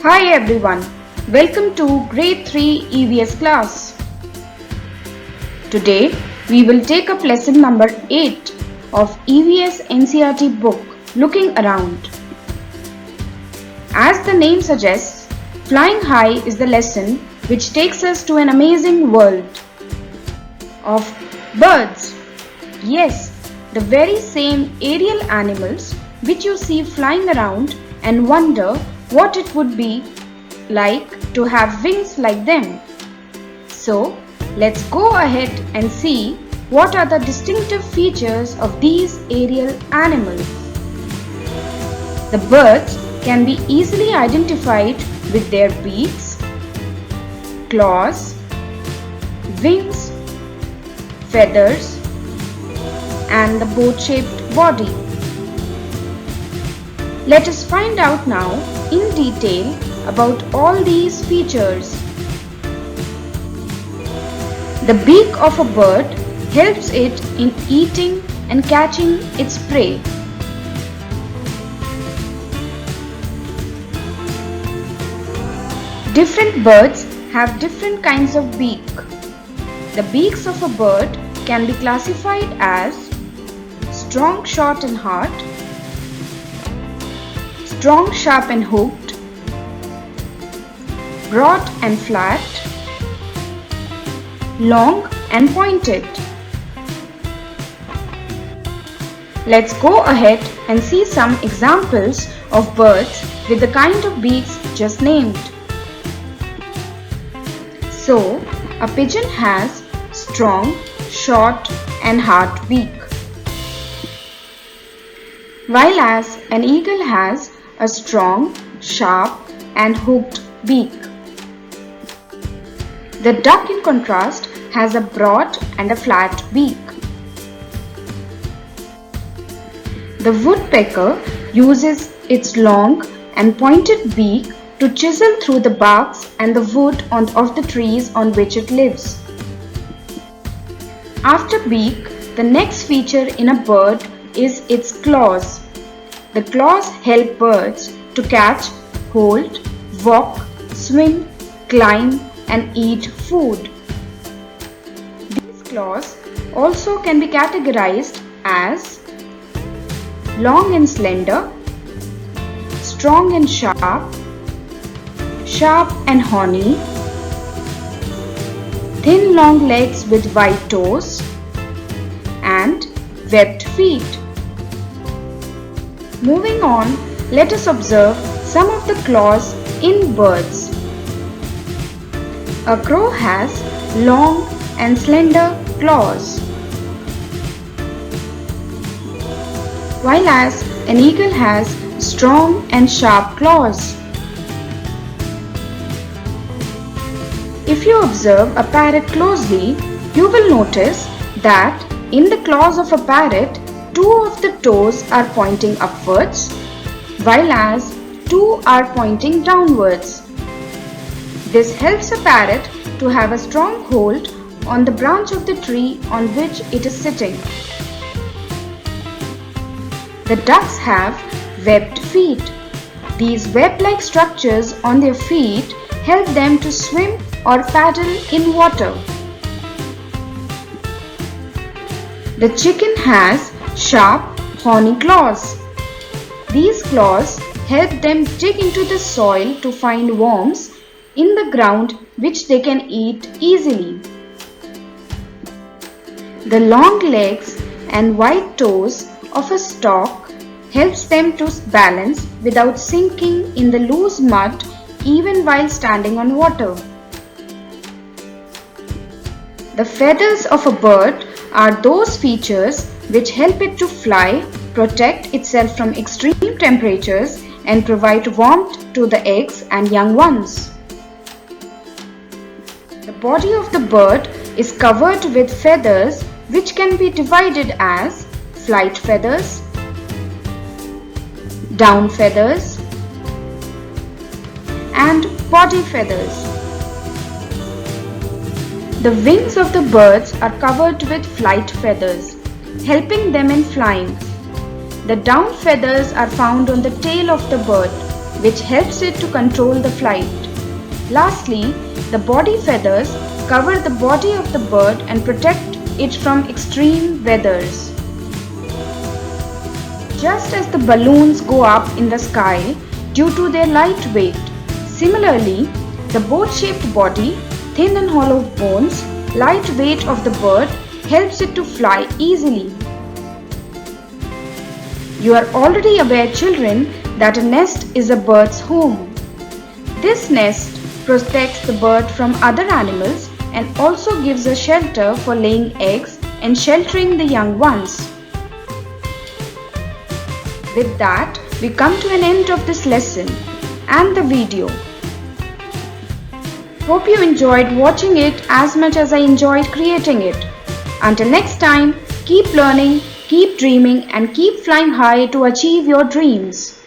Hi everyone, welcome to Grade 3 EVS class. Today we will take up lesson number 8 of EVS NCERT book Looking Around. As the name suggests, Flying High is the lesson which takes us to an amazing world of birds. Yes, the very same aerial animals which you see flying around and wonder what it would be like to have wings like them. So, let's go ahead and see what are the distinctive features of these aerial animals. The birds can be easily identified with their beaks, claws, wings, feathers, and the boat-shaped body. Let us find out now in detail about all these features. The beak of a bird helps it in eating and catching its prey. Different birds have different kinds of beak. The beaks of a bird can be classified as strong, short and hard, strong, sharp and hooked, broad and flat, long and pointed. Let's go ahead and see some examples of birds with the kind of beaks just named. So, a pigeon has strong, short and hard beak, while as an eagle has a strong, sharp and hooked beak. The duck in contrast has a broad and a flat beak. The woodpecker uses its long and pointed beak to chisel through the barks and the wood of the trees on which it lives. After beak, the next feature in a bird is its claws. The claws help birds to catch, hold, walk, swim, climb and eat food. These claws also can be categorized as long and slender, strong and sharp, sharp and horny, thin long legs with wide toes, and webbed feet. Moving on, let us observe some of the claws in birds. A crow has long and slender claws, while as an eagle has strong and sharp claws. If you observe a parrot closely, you will notice that in the claws of a parrot, two of the toes are pointing upwards, while as two are pointing downwards. This helps a parrot to have a strong hold on the branch of the tree on which it is sitting. The ducks have webbed feet. These web-like structures on their feet help them to swim or paddle in water. The chicken has sharp, horny claws. These claws help them dig into the soil to find worms in the ground which they can eat easily. The long legs and wide toes of a stork helps them to balance without sinking in the loose mud even while standing on water. The feathers of a bird are those features which help it to fly, protect itself from extreme temperatures and provide warmth to the eggs and young ones. The body of the bird is covered with feathers which can be divided as flight feathers, down feathers and body feathers. The wings of the birds are covered with flight feathers, helping them in flying. The down feathers are found on the tail of the bird. which helps it to control the flight. Lastly, the body feathers cover the body of the bird and protect it from extreme weathers. Just as the balloons go up in the sky due to their light weight, similarly, the boat-shaped body, thin and hollow bones, light weight of the bird helps it to fly easily. You are already aware, children, that a nest is a bird's home. This nest protects the bird from other animals and also gives a shelter for laying eggs and sheltering the young ones. With that, we come to an end of this lesson and the video. Hope you enjoyed watching it as much as I enjoyed creating it. Until next time, keep learning, keep dreaming and keep flying high to achieve your dreams.